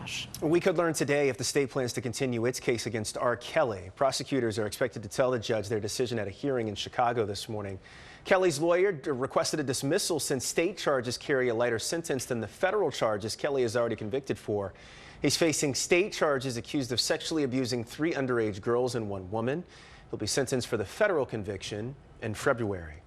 cash. We could learn today if the state plans to continue its case against R. Kelly. Prosecutors are expected to tell the judge their decision at a hearing in Chicago this morning. Kelly's lawyer requested a dismissal since state charges carry a lighter sentence than the federal charges Kelly is already convicted for. He's facing state charges accused of sexually abusing 3 underage girls and 1 woman. He'll be sentenced for the federal conviction in February.